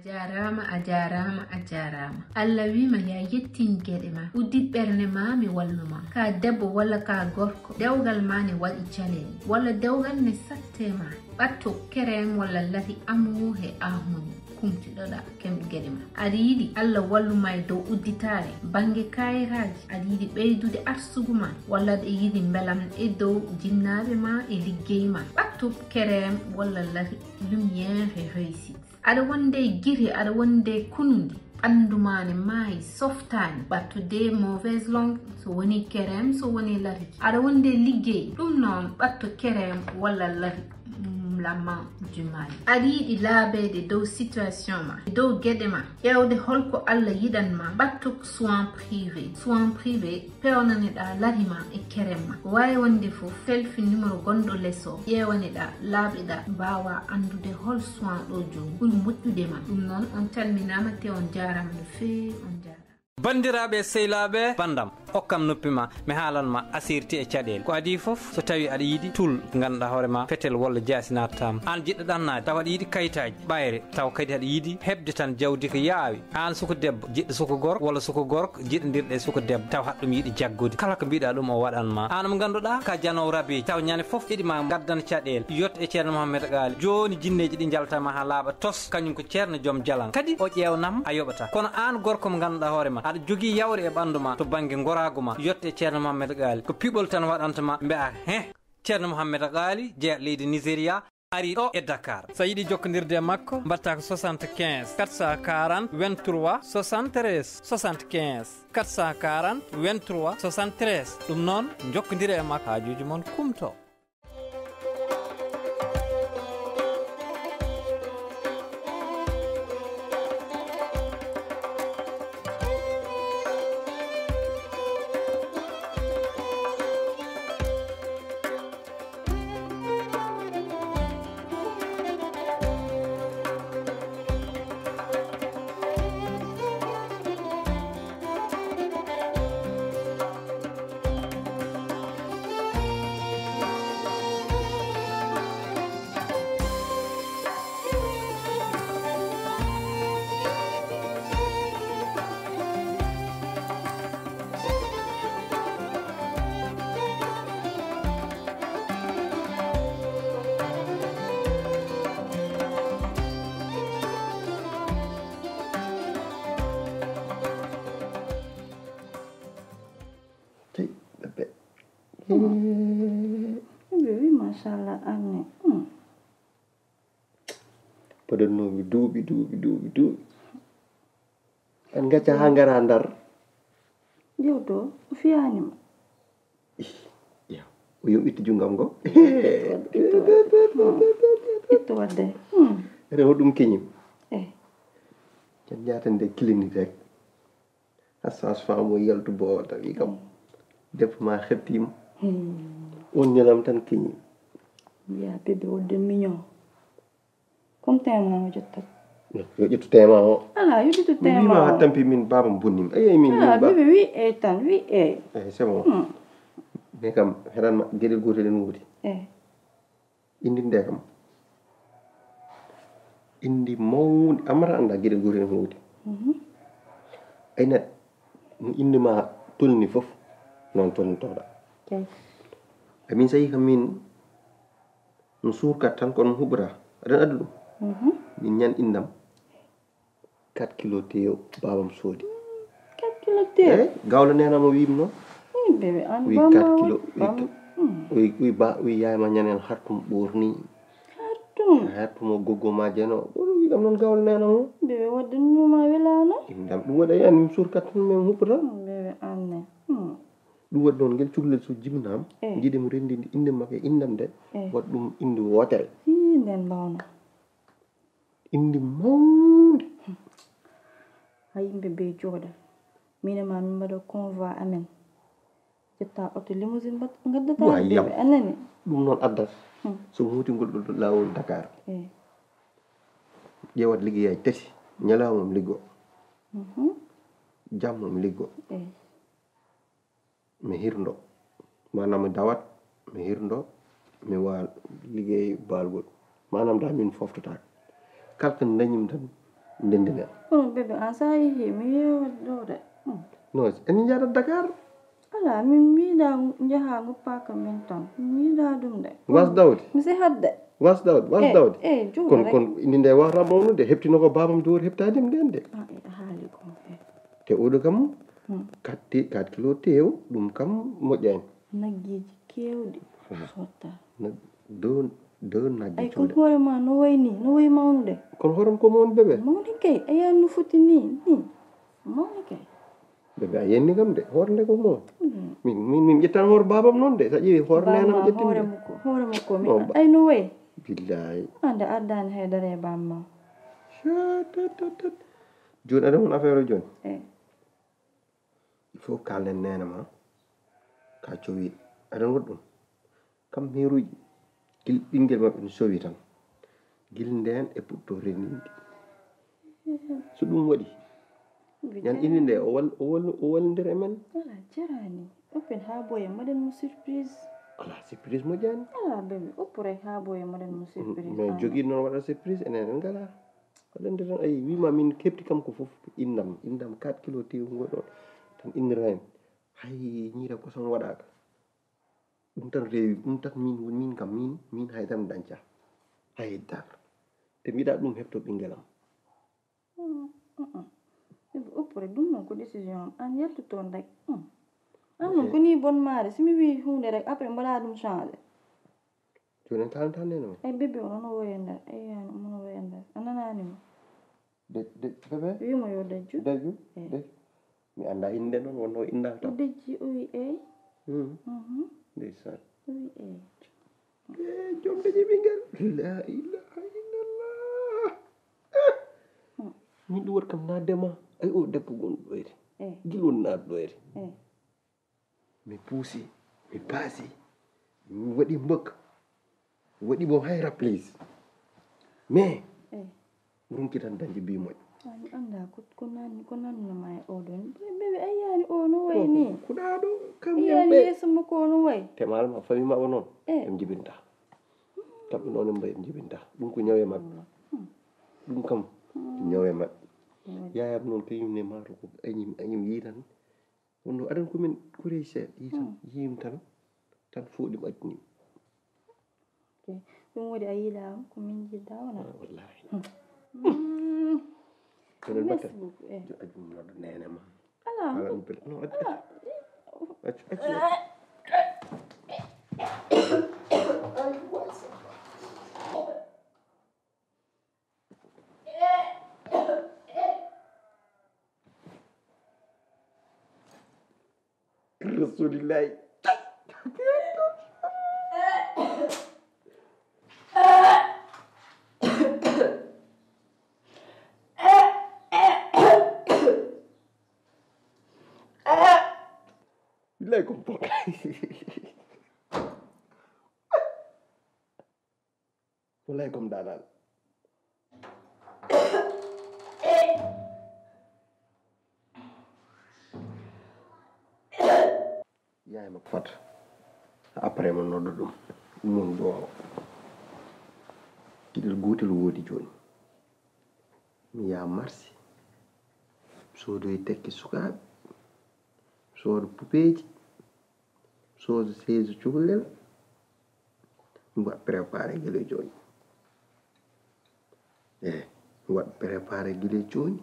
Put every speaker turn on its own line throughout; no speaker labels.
a jarama Allah wima ya yettin gueɗe ma uddit ɓernde ma mi walluma ka debbo walla ka gorko dewgal ma ne waɗi calel walla dewgal ne sattema ɓatto kerem walla lati amu he ahuni kumtiɗoɗa kem gueɗe ma aɗa yiɗi Allah walluma e dow udditare banggue kayitaji aɗa yiɗi ɓeydude arsugu ma walla aɗa yiɗi belam e dow jinnaɓe ma e liggey ma ɓatto kerem walla lati lumiére et réussite aɗa wonde guiri aɗa wonde kunundi ɓandumane maayi softani ɓattude mauvaise langue so woni kerem so woni lati aɗa wonde liggey ɗum noon ɓatto kerem walla lati lamma jumani aɗa yiɗi laabede dow situation ma dow gueɗe ma ƴewde holko Allah yiɗanma ɓatto soin privé pewnaneɗa lati ma e kerem ma wawi wonde foof selfi numéro gonɗo less o ƴewaneɗa laaɓeɗa mbawa andude hol soin ɗo joni ɓuuri moƴƴude ma ɗum noon on calminama te on jarama no fewi on jarama
bandiraɓe sehlaɓe bandam hokkam noppima mi haalanma asirti e caɗele ko adi foof so tawi aɗa yiiɗi tul ganduɗa hoorema fetel walla jaasi natatama an jiɗɗo ɗannade taw aɗa yiiɗi kayitaji ɓayre taw kadi aɗa yiiɗi hebde tan jawdi ko yaawi an suko debbo jiɗɗo suko gorko walla suko gorko jiɗodirɗe suko debbo taw haɗɗum yiiɗi jaggude kala ko mbiɗa ɗum o waɗanma an mo ganduɗa ka janowo rabeji taw ñande foof iɗima gaddan caɗele yotto e ceerno Mouhamed Gali joni jinneji ɗi jaltama ha laaɓa tos kañum ko ceerno joom jalan kadi o ƴewnam a yoɓata kono an gorko mo ganduɗa hoorema aɗa jogui yawre e ɓandu ma to banggue gorago ma yotte ceerno Mouhamed Gali ko piɓol tan waɗantama mbiya ceerno Mouhamed Gali jeeya leydi Nigéria ari ɗo e Dakar sa yiiɗi jokkodirde e makko mbatta ko 75 440 23 73 75 440 23 73 ɗum noon jokkodire e makko hajuji moon kumto.
Oui, machallah, Anne.
Pada no duuɓi an gacca ha ngara Ndar
jewdo o fiyanima
ya o yo itti junggam go
itto wadde
rewo ɗum keñim
can
jatande clinique rek ha sage-femme o yaltu bo tawi kam debbo ma hettima on ñalam tan keñim
ya bébé wodde mignon comme tema o jottat
yo ƴettu tema o
ala yo ƴettu tema
mi wima ha tampi min babam bonnim ayi min
bébé wi e tan wi e
c'est bon mais kam heɗanma gueɗel gotel en wuuri indi nde kam indi mawdi amata anda gueɗel gotel en wuuri ay net no indema tolni foof noon tolnitoɗa min sayi kam min no suurkat tan kono huɓata aɗan addu ɗum min ñan indam 4 kilo teyo babam soodi
4 kilo teyo
gawla nenamo wimi noon
bébé an
wi 4 kilo wi yayma ñanen hartum ɓorni hartum o goggoma jeno wi kam noon gawla nenamo
bébé wadde ñuma welano
indam ɗum waɗa yani min suurkat tan min huɓata
bébé anne
ɗum waɗi noon guel cukalel so jibinama jiiɗimo rendinde inde makko indam nde waɗa ɗum inde wotere
nden mbawno
inde mawde
ha yimɓe be jooɗa minema min mbaɗa convoi amen ƴetta auto limousine gaddata bébé anani
ɗum noon addata so huutingol ɗo lawol Dakar ƴewat liggeyaji tati ñalawmam liggo jammam liggo mi hirdo manam mi dawat mi hirdo mi wal liggey balgol manam da min foftata kalko dañim tan ndendina
kono bébé an sa yehi mi yewdode
non en jaata Dakar
ala min miiɗa jaha ngoppaka min tan miiɗa ɗum de
wasdawde
mi sehadde
wasdawde
juuɗe
kon indi nde wawata mawnude heɓtino ko babam jowor heɓtadimi nden de
a haali ko
te oɗo kam 4 kilo tew ɗum kam moƴƴani
naggiji kewɗi sotta
dow nagge
ay kon hoore ma no wayni no wayi mawnude
kono horom ko mawni bébé
mawni kay a yani no foti ni mawni kay
bébé a yenni kam de hoore nde ko moom min ƴettan hoore babam noon de sa ƴeewi hoore nenam ƴettinde
hoore makko mi ay no wayi
billahi
ande addani haydara e bamma
joni aɗa won affaire o joni
il
faut kalnen nenama ka cowi aɗa waɗ ɗum kam miruji gil ɓinguel mabɓe no sowi tan gil nden e puɗɗo renindi so ɗum waɗi ñan indi nde o wallidira e men
ala jarani oppen ha boye mbaɗen mo surprise
ala surprise moƴƴani
ala bébé oppore ha boye mbaɗen mo surprise
mais joguiɗo noon waɗa surprise enen en ngala waɗande tan ayi wima min kepti kam ko foof indam 4 kilo tew ngoɗon tan indira en hay ñiira kosam waɗaka ɗum tan rewi ɗum tan min kam min haydara mi dañca haydar te mbiɗa ɗum heɓto ɓinguelam
oppore ɗum noon ko décision an yaltutoon rek an noon ko ni bon maare simi wi hunde rek après mbaɗa ɗum changé
joni en kalanta nenoma
ay bébé o nono woye nder ayani omono woye nder a nananimo
bébé
wimo yo dejju
dejju mi anda inde noon wonno indal
o
tan
dejji o wi eyi
ndeysan
o wi eyi
joom dañi ɓinguel la ilaha illallah min ɗum waɗi kam naddema ay o debbo gonɗo ɗoyre gilwon naat ɗoyre mi puusi mi paasi mi waɗi mbëkk waɗi bo hay rappelise mais runki tan dañde bi moƴƴo
mi anda ko nannoma e oɗon bébé a yiyani o no wayi ni
kuɗaɗo kam
yiyani yeeso makko o no wayi
temalma famille maɓe noon em jibinta kamɓe noon en mbayi em jibinta ɗum ko ñawe maɓɓe ɗum kam ñawe maɓɓe yayam noon kañumne mato ko añim yi tan wonno aɗan komin kureji seeɗa yi tan yim tan fooɗi ɓattini
ɗum waɗi a yiilama ko min jidda wona
wallahi enen batta ajum noɗo nene ma ala ɗum pele non accu rasulillahi billahi kom pok wallahi kom daanal yaay ma fat après ma noddu ɗum mun ɗo kiɗel gotel woodi joni mi yaha marché soodoye tekke sukaɓe soodo pupeji soodo seize cukalel mi waɗ préparé guila joni mi waɗ préparé guila joni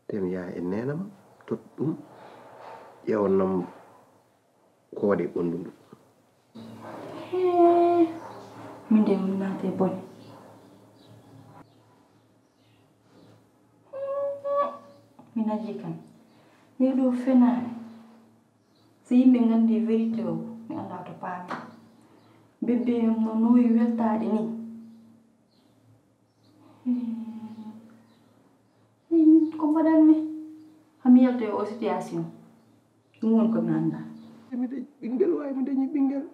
te mi yaha e nenam tot ɗum ƴewnam koode ɓonndu ndu
min de min naate bone min aji kam ni ɗo fenani so yimɓe gandi vérité o mi anda to paami bébé no noyi weltade ni min ko mbaɗanmi hami yalto o situation ɗum woni ko mi anda
miɗe ɓinguel wawi mi dañi ɓinguel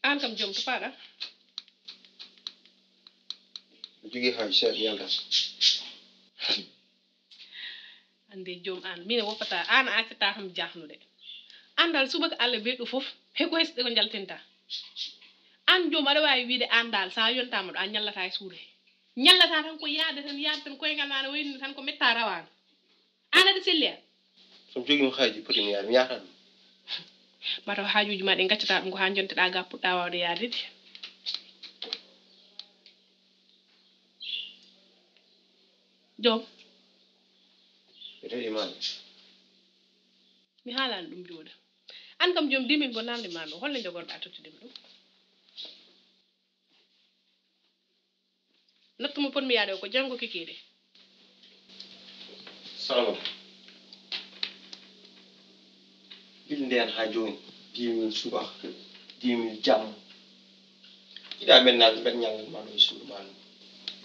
an kam jom to paɗa
jogi hay seet yalta
ande jom an mine woppata an accata kam jahnude andal subaka Allah be ɗo fof heko hesɗe ko jaltinta an jom aɗa wawi wiide andal sa yontama ɗo a ñallata e suude ñallata tan ko yaade tan koyngal ma ne wayni tan ko metta rawano an aɗa selliya
so jogima haaji poti mi yaade mi yahata ɗum
mataw haajuji ma ɗi gaccata ɗum ko ha jonteɗa ga puɗɗa wawde yaadede jom
ɓeteɗi maɗa
mi haalani ɗum jooɗa an kam jom dimin bo namde ma ɗo holno jogorɗa tottudemi ɗum nattuma potmi yaade o ko janggo kikiɗe
salamu ɓiɗɗo ndeyan ha joni 10 000 subaka 10 000 jamma jiɗa ɓennaɓe ɓen ñalgal ma ɗo e suudu ma ɗum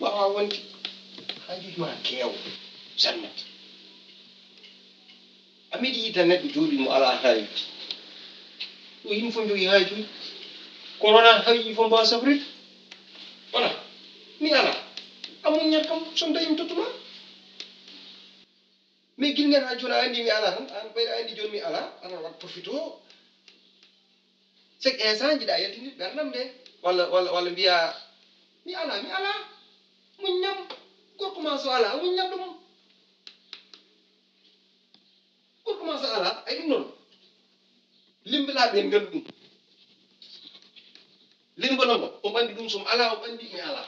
wawa wonde haajuji ma keew sannat amiɗi yita neɗɗo jooɗi mo ala haajuji ɗo yimɓe fof jogii haajuji corona haajuji fof mbawa safride wona mi ala amum ñat kam son dañimi tottuma mais guil nden ha joni a andi mi ala tan an ɓayɗa andi joni mi ala ana wat profite o chaque instant jiɗa yaltinit ɓerdam nde walla mbiya mi ala muññam gorko ma so ala muññam ɗum gorko ma so ala ay ɗum noon limbilaɓe en gandu ɗum limbanoma omo andi ɗum somo ala omo andi mi ala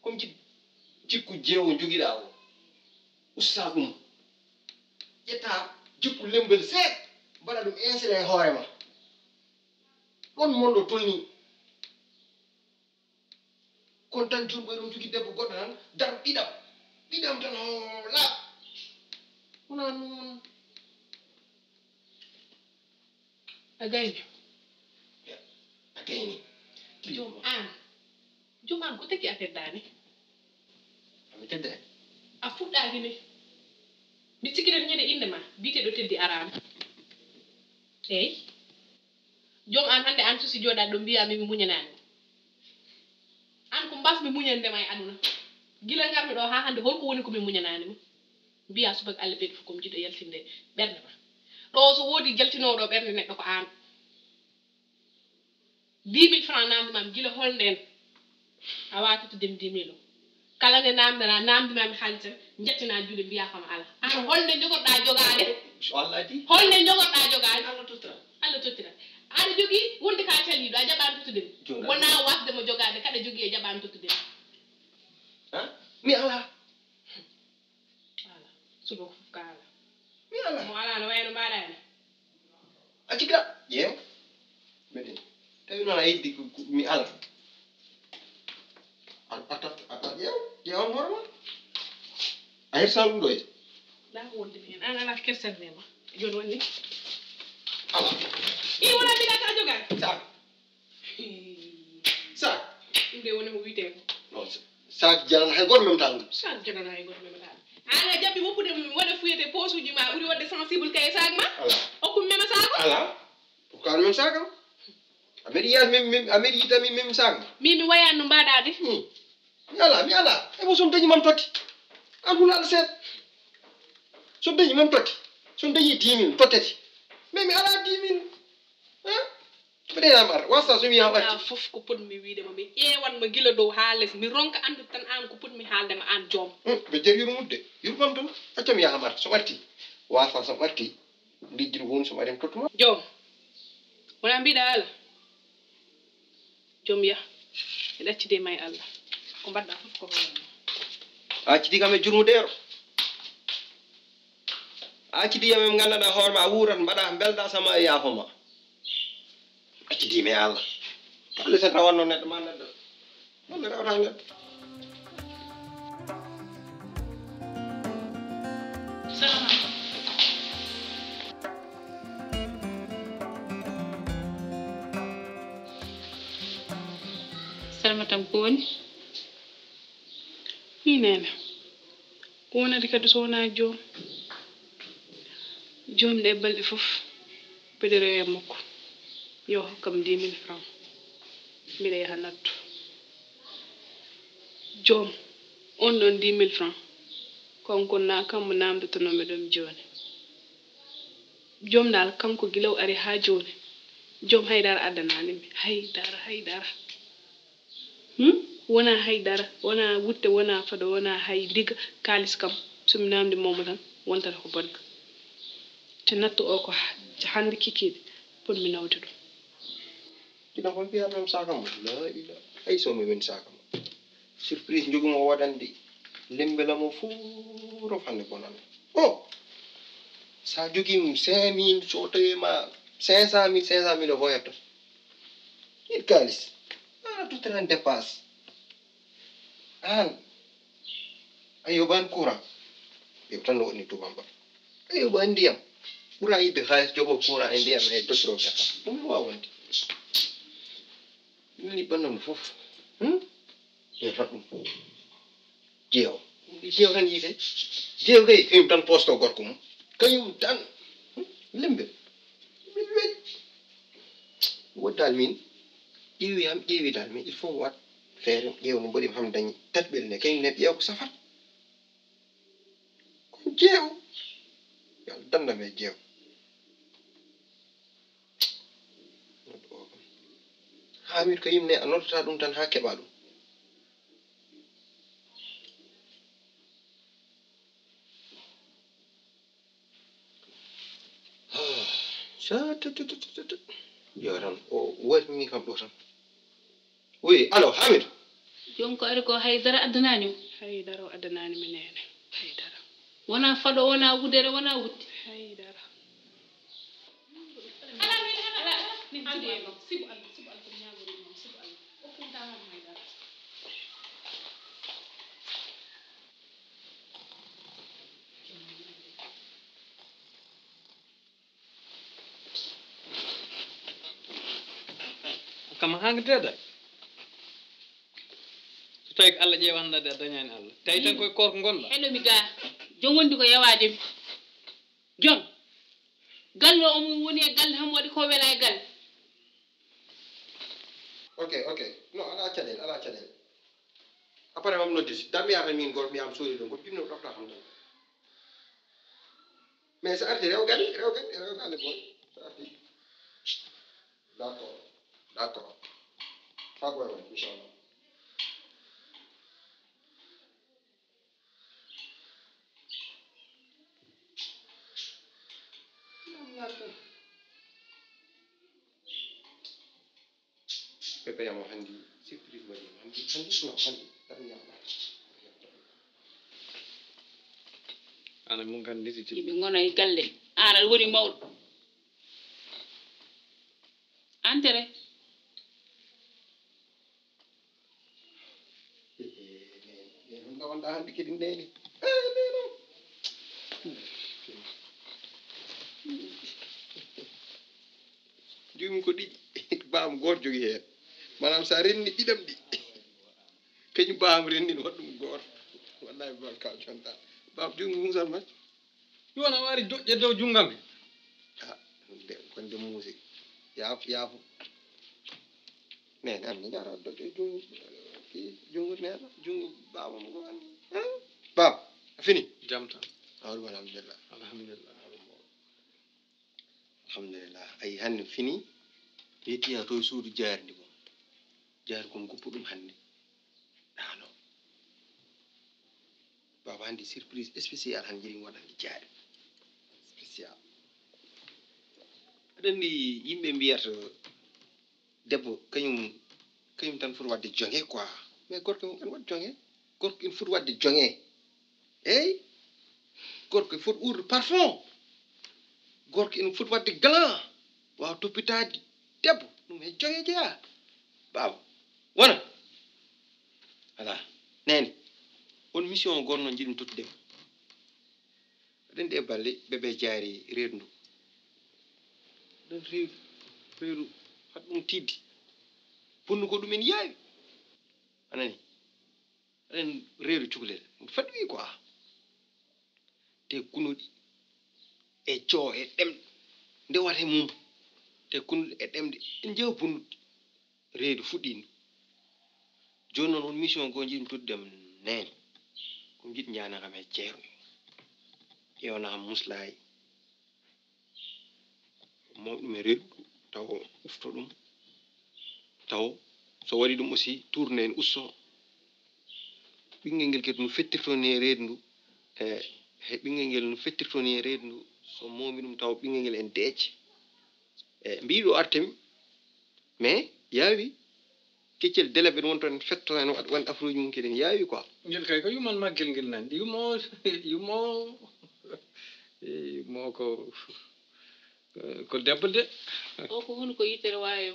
comme jikku jeewo joguiɗa o usta ɗum ƴetta jikku lembel seeɗ mbaɗa ɗum inséré e hoore ma ɗon monɗo tolni kono tan joni ɓoy ɗum jogui debbo goɗɗo tan dar ɗiɗam tan o laaɓ wona noon
a gayni
a gayni
jom an ko taki a teddani
ami tedda en
a fuɗɗaki ne mbi sikkiɗen ñande inde ma biteɗo teddi arama eyyi jom an hande an susi joɗade ɗo mbiyami mi muñanani an ko mbasmi muñandema e aduna gila garmi ɗo ha hande holko woni komi muñanani mo mbiya subaka Allah beɗi fof komi jiɗo yaltinde ɓerde ma ɗo so woodi jaltinowo ɗo ɓerde neɗɗo ko an 10 000 francs namdimami gila holnden a watata dem 10 000 o kala nde namdimami haalis tan jettina juuɗe mbiya kama ala an holnde jogorɗa jogade holnde jogorɗa jogade Allah tottira aɗa jogui wonde ka calliɗo a jaɓani tottudemi wona wasdemo jogade kaɗa jogui e jaɓani tottudemi
mi ala
subaka fof ka ala
mi ala
mo ala no wayno mbaɗa hen
a cikka ƴeew meɗen tawi noon a yeddi mi ala a ƴeewan hoore ma a hersani ɗum ɗo e
la ko wondemi hen an ala kersernema joni wonni
ala
i wona mbiɗa ka jogade
sac
ɗum de woni ko wiyete ko
non sac janana hay goto même temps
sac janana hay goto mema taɗa an a jaɓɓi woppude waɗa fuyete poche uji ma ɓuuri wadde sensible kay sac ma hokkum mema sac o
ala pourquoi même sac am ameɗi yiya ameɗi yitami même sac
mi wayani no mbaɗade
mi ala ebo son dañi mam totti an hulaɗo seeɗa son dañi mam totti son dañi 10 000 tottete mais mi ala 10 000 mbeɗenami arta wasta somi yaha ɓatti
fof ko potmi wiidema mi ƴeewanmo gila dow ha less mi ronka andude tan an ko potmi haaldema an joom
ɓe nder yurmudde yurmam tan accam yaha arta so ɓatti wasa so ɓatti lijjiri woni somo aɗen tottuma
joom wona mbiɗa ala joom ya e ɗaccide ma e Allah ko mbaɗɗa fof ko hoorema
a cidi kam e jurmudero a cidi yam em gandanɗa hoore ma a wurat mbaɗa belɗa sama e yaafoma accidimi e Allah Allah sen rawanno neɗɗo ma neɗɗo Allah rewata neɗɗo
salama tan ko woni mi nene ko wonade kadi so wona joom joom ɗe balɗe fof mbeɗe rewe makko yo hokkam 10 000 francs mbiɗa yaha nattu joom on ɗon 10 000 francs konko na kammo namdotonomi ɗum joni joom dal kanko gilaw ari ha joni joom haydara addananimi haydara wona haydara wona wutte wona fado wona hay liga kalis kam somi namdi momo tan wontata ko bodga te nattu o ko hande kikide pon mi nawde ɗum
ina ko biya ɗum sakam la ila ay so mi min sakam surprise jogumo waɗande lembela mo fuu rof hande bonan sa jogim 5 000 so tawima 500 000 o heɓta it kalis tout ren dépasse an ayoban courant yo tan no woni tubam ba ayoban ndiyam ɓura yidde halis jogo courant e ndiyam e totiro gata ɗum wawande ni bannon fof yo tan ɗum jeew tan yite jeew kay kañum tan posto gorko mum kañum tan lembe min weñ woddal min ƴeewi dal min il faut wat feere ƴeew no mbaɗi ham dañi tatɓel ne kañum ne ƴeew ko safat ko jeew yal dandam e jeew hamid ko yimne a noddata ɗum tan ha keɓa ɗum yo tan o waɗmi kam ɗo tan oui alors hamid
joom ko ari ko haydara addanani haydara o addanani mi nene haydara wona fado wona wudere wona wutti haydara ni hande sibu Allah ko ñagori mom sibu Allah o kunta ha haydara
kam hangdeda so tawi ko Allah ƴewannade a dañani Allah tawi tan koye korko gonɗa
heɗomi ga jom wondi ko yawade jom galle o mum woni e galle ham waɗi ko wela e galle
ok non ala caɗele après mam noddisi tan mi yata min goto mi yam soodi ɗum ko jinno ɗofta ham tan mais so arti rew galle boy so arti d'accord fagoy on inchallah pepe yamo handi surprise waɗi handi tan yamma
ana mun kan nditi
yimɓe gona e galle an aɗa woni mawɗo antere
ɗum gawanda handi kadi ndeni jumi ko ɗiɗi bam goto jogui hen manam sa renni ɗiɗam ɗi kañum bam renndin waɗɗum goto wallahi bam kaw conta bam jumi musal ma
yona wari doƴƴe dow junggam he
konde muusi yaafu nene anni jara doƴƴe jungu nena jungu babam go anni bam a fini
jam tan
awɗum alhamdulillah ayi hande fini yettiya to e suudu jaardi mo jaari kon guppu ɗum hande ɗano baba hande surprise spécial han jiɗi waɗande jaari spécial aɗa andi yimɓe mbiyata debbo kañum tan foti wadde jonge quoi mais gorko mum kan waɗi jonge gorko ina foti wadde jonge eyi gorko ina foti urde parfum gorko ina foti wadde galan wawa toppitade debbo ɗum e jonge jeeya baba wona ala nene on mission gonno noon jiɗmi tottudema aɗen ɗe balle ɓeɓe jaari reedu ndu ɗen reedu haɗa ɗum tiddi ponnu ko ɗumen yaawi anani aɗen reedu cukalel faɗɗi quoi te kunuɗi e coo e ɗemɗo nde wata e mum te kunduɗe e ɗemde en jeewa bonnude reedu fuɗɗindu joni noon won mission goo jiɗmi tuddem nene ko jiɗi jana kam e ceerno ƴewnam muslayi mawɗum e reedu taw ufto ɗum taw so waɗi ɗum aussi tourné en usto ɓinguel ngel kadi no fettirtoni e reedu ndu e ɓinguel ngel no fettirtoni e reedu ndu so momi ɗum taw ɓinguel ngel en deecce mbiɗo artemi mais yaawi keccel délai ɓen won toon fetto hen won affaire uji mum kadi en yaawi quoi
ngel kay ko yuman maggel ngel nandi yumo ko debbo de
o ko hono ko yitere wawi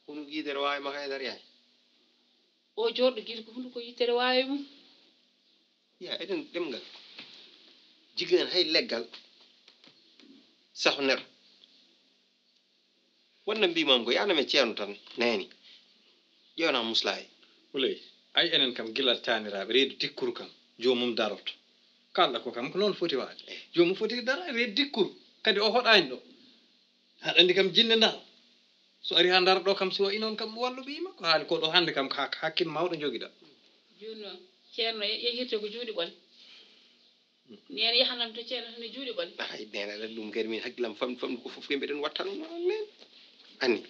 hono yitere wawi ma haydara yaay
o jorɗo guila ko hono ko yitere wawi mum
ya eɗen ɗemgal jigen hay leggal saho neɗɗo wonna mbimam ko yaname ceerno tan nani ƴewna muslayi
uley ay enen kam gilal taniraɓe reedu dikkuru kam jomum daroto kalɗa ko kam ko noon foti waade jomum foti dara reedu dikkuru kadi o hoɗani ɗo haɗa andi kam jinne ndal so ari ha dara ɗo kam so wayi noon kam wallu ɓiima ko haali ko ɗo hannde kam ko hakkille mawɗo joguiɗa
joni noon ceerno yehirte ko juuɗe ɓole nene yahanam to ceerno tan e juuɗe ɓole
ay nene aɗa ɗum kadi min hakkillam famɗu ko fof kemɓe ɗen watta ɗum noon nene anni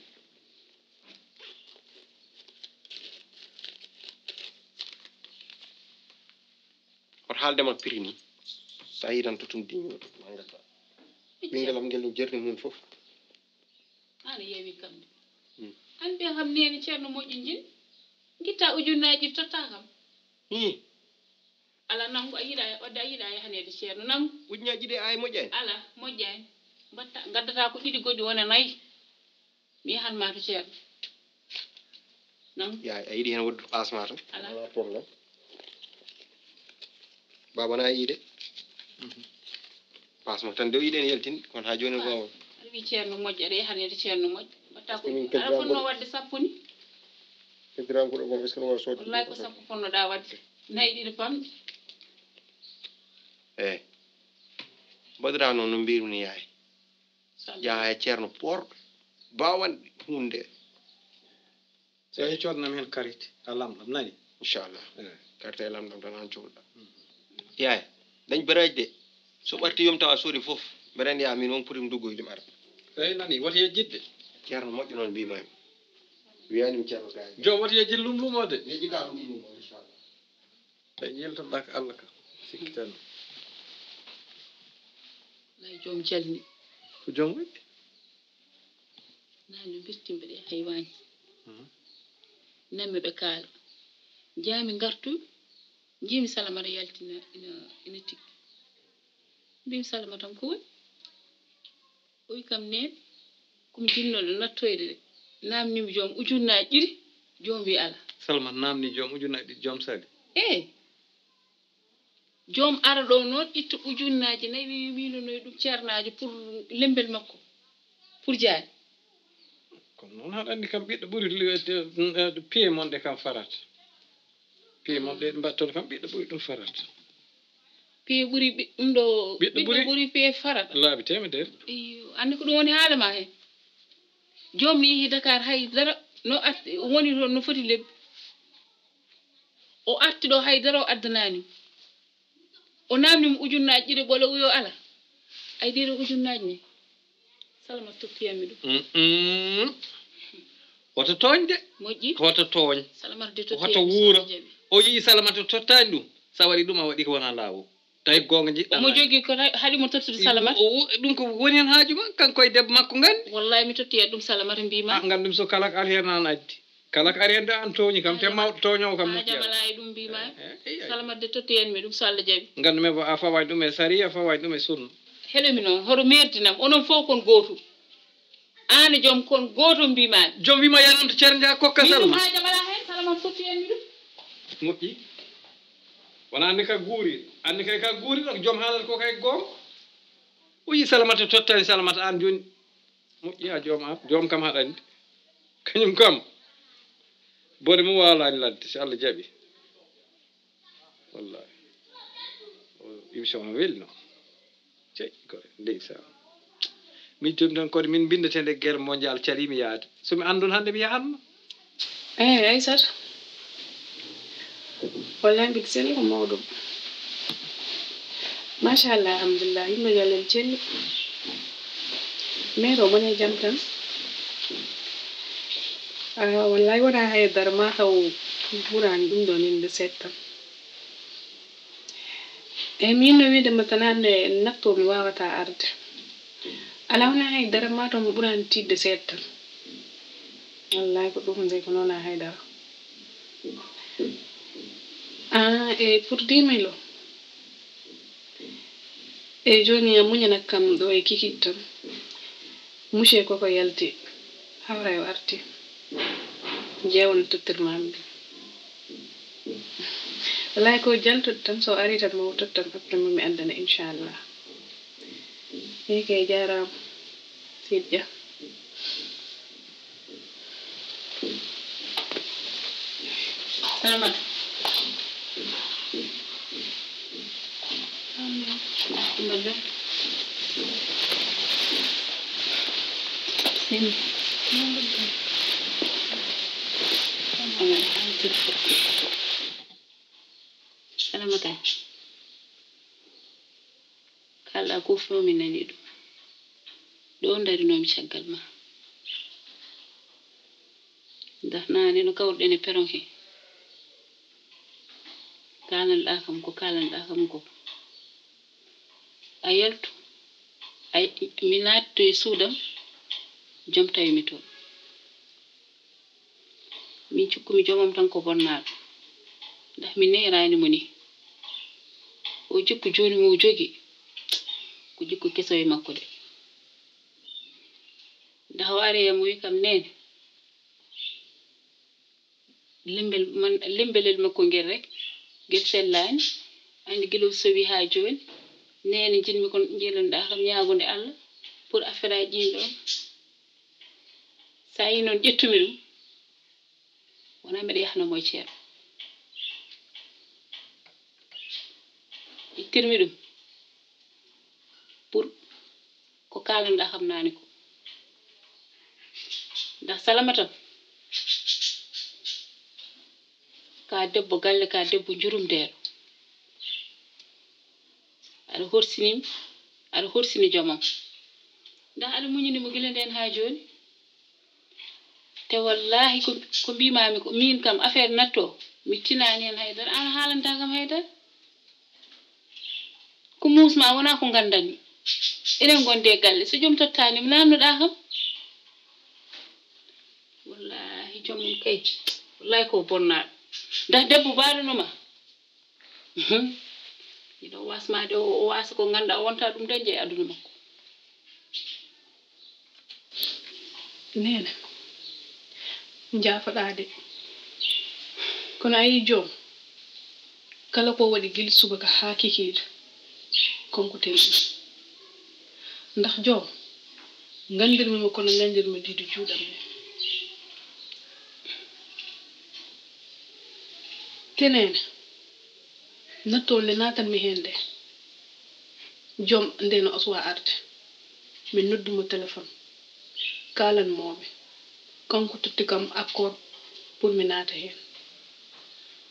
oto haaldema prix ni so a yi tan totum diñoɗo ma gadda ɓingelam ngel no jerni mum fof
ana yewi kam de an ɓe kam nene ceerno moƴƴi jin guitta ujunnaji totta kam ala nangu a yiiɗa wadde a yiiɗa yahanede ceerno nangu
ujunnaji ɗi ay moƴƴani
ala moƴƴani mbatta gaddata ko ɗiɗi goɗɗi wona nayyi mi yahanma to ceerno nangu
ya a yiiɗi hen waddude pasma tan
ala
probléme babana yiide pasma tan de o yiiɗen yaltinde kono ha joni ko
aɗa wi ceerno moƴƴo aɗa yahanede ceerno moƴƴo mbatta ko aɗa fonno wadde sappo ni
keddirankoɗo gom est ce que no wawa sodde
wallahi ko sappo fonnoɗa wadde nayyi ɗiɗi pamɗi
eyi mbaɗira noon no mbirumi yaay yaa e ceerno porɗo bawanɗe hunde
so yehi codanam hen karite a lamɗam nani
inchallah carte e lamɗam tan han cohluɗa yaay dañ baraji de so ɓarti yom tawa soodi fof mbeɗa andi min on poti duggoydem ara
eyi nani woti yejjidde
ceerno moƴƴo noon mbimami wiyanimi ceerno gaay
jom woti yejjid lumlumode
yejjida ɗum ɗum inchallah
tawi yeltoɗa ko allah kam sikki tan
lay joom jalni
ko joom waɗi
nani birtimɓe ɗe haywani namɓe ɓe kaala jaami gartu jiimi salamata yaltina ina tiggi mbimi salama tan ko woni oyi kam nen komi jinnoɗo nattoyde de namnimi joom ujunnaji ɗiɗi joom wi ala
salmat namni joom ujunnaji ɗiɗi joom sali
joom ara ɗo noon itta ujunnaji nayi wi winonoyi ɗum ceernajo pour lembel makko pour jaari
kono noon haɗa andi kam ɓiɗɗo ɓuuri pied mon ɗe kam farata pied mon ɗe mbattoɗo kam ɓiɗɗo ɓuuri ɗum farata
pied ɓuuri ɗum ɗo ɓiɗɗo ɓuuri pied farata
laabi temedere
iyo andi ko ɗum woni haala ma hen joom mi yeehi Dakar haydara no arti woni toon no foti lebbi o arti ɗo haydara o addanani o namnimo ujunnaji ɗiɗi ɓole uyo ala ay ɗiɗo ujunnaji ni salama tottiyammi ɗum
woto tooñ de
moƴƴi
woto tooñ
salamata de
woto wuuro o yii salamata tottani ɗum sa waɗi ɗum a waɗi ko wona lawol tawi gonga jiɗɗa
omo jogui ko haɗimo tottude salamata
ɗum ko woni hen haaju ma kanko e debbo makko gandi
wallahi mi totti ɗum salamata mbima
gandum so kala ko ari hen an addi kala ko ari hen de an tooñi kam te mawɗo tooñowo kam moƴƴi
jamala e ɗum mbima salamata de totti hen mi ɗum so Allah jaaɓi
gandumi a fawani ɗum e sari a fawani ɗum e sunna
heɗomi noon hoto merdinam onon fof kon gotum an joom kon gotum mbimami
joom wima yanamto ceerno dia kokka salma
ha jamala hen salama totti hen mi ɗum
moƴƴi wona andi ka guuri andi kay ka guuri ɗo joom haalata ko kay gonga o yi salamata tottani salamata an joni moƴƴi a joom an joom kam haɗa andi kañum kam bone mum wawlani ladde so Allah jaaɓi wallahi émission o welno cey koye ndeysan min jomi tan kono min bindetende guerre mondial calimi yaade somi andon hande mi yahatno
Aissata wallahi mbiɗa selli ko mawɗum machallah alhamdulillah yimɓe gallen celli mais o woni jam tan wallahi wona haydara ma taw ɓurani ɗum ɗo ninde seeɗa min no wiidema tan hande natto mi wawata arde ala wona haydara ma taw mi ɓurani tidde seeɗa tan wallahi ko ɗum nde ko noon haydara e pour dimelo e joni a muñana kam ɗo e kikit tan mushe koko yalti hawra o arti jewon tottirmami wallahi ko jaltude tan so ari tan mo tottan après mi andana inchallah ke jaram sidja salamat Mbada. Salamata. Kala ko fomi nani ɗum. Ɗo darinomi caggal ma. Ndax nane no kawruɗen e peron he. Kalanɗa kam ko kalanɗa kam ko. A yaltu mi natto e suudam jom tawi mi toon min cukkumi jomam tan ko bonnaaɗo ndax mi neerani mo ni o jikku joni mo jogi ko jikku keso e makko de ndax o ari e mo wi kam nene lembelel makko ngel rek ngel sellani andi gilo sowi ha joni nene jinmi kon jelanɗa kam ñaagonde Allah pour affaire aji ɗin ɗon sa yi noon ƴettumi ɗum wona mbiɗa yahnomo e ceerno ittirmi ɗum pour ko kalanɗa kam nani ko ndax salamatan ka debbo galle ka debbo jurumdeero aɗa horsini jomam ndax aɗa muñini mo gila nden ha joni te wallahi ko mbimami ko min kam affaire natto mi tinani hen haydara an haalanta kam haydara ko musma wona ko gandani enen gonde galle so jom tottani mi namnoɗa kam wallahi jomum kay wallahi ko bonnaɗo ndax debbo baɗanoma ino wasmade o wasa ko ganda o wonta ɗum dañje e aduna makko nena jaafaɗade kono ayi joom kala ko waɗi gil subaka ha kikiɗo konko temɗi ndax joom gandirmimo kono gandirmi didi juuɗam ni tenene nattole natanmi hende joom ndeno oswa arde min noddumo téléphone kalan momi kanko totti kam accord pour mi nata hen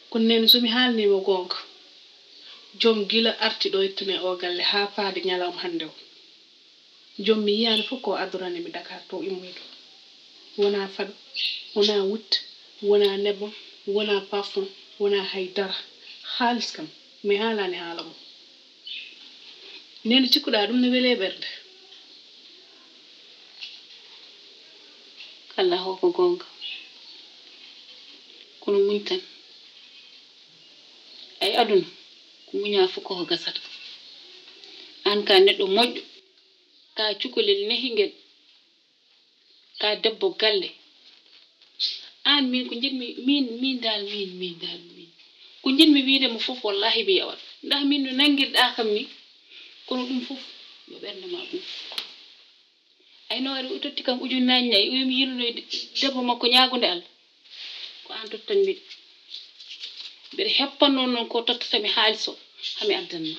kono nene somi haalnimo gonga joom gila arti ɗo ettumi o galle ha faade ñalawma hande o joom mi yiyani fof ko adorani mi Dakar to immoyto wona faɗo wona wut wona nebam wona parfum wona haydara haalis kam mi haalani haala mo nene cikkuɗa ɗum ne wele ɓerde kala hoko gonga kono muñ tan ay aduna ko muña fof ko gasata an ka neɗɗo moƴƴo ka cukalel nehingel ka debbo galle an min ko jinmi min dal ko jinmi wiide mo fof wallahi bi yawat ndax min no nangirɗa kam ni kono ɗum fof yo ɓernde ma ɗum ay no ari o totti kam ujunnaji nayi o yimi yirno debbo makko ñaagonde Allah ko an tottanmi mbeɗa heppanno noon ko tottatami haalis o hami addanma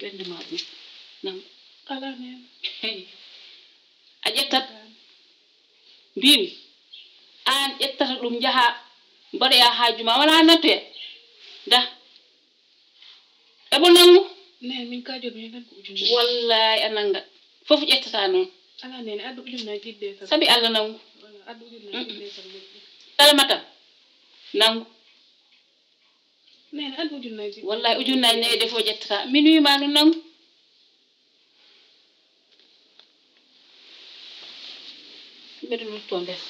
ɓernde ma ɗum nam ala nen
a ƴettat mbimi an ƴettata ɗum jaha mbaɗoya haajuma wala nattoya da eɓo nangu
nen min kajoɗo hen tan ko ujunnaji
wallahi a nangat fof ƴettata noon
ala nen addu ujunnaji ɗiɗɗe tan
sabi Allah nangu
addu ujunnaji ɗiɗɗe tan
salmatam nangu
nen addu ujunnaji
wallahi ujunnaji nayi defo ƴettata min wima no nangu mbeɗo lutto nder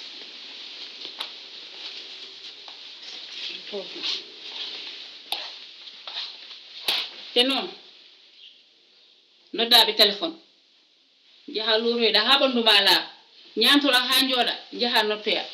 te noon noddaɓe téléphone jaha luuroyɗa ha ɓanduma laa ñamtoɗa ha jooɗa jaha nottoya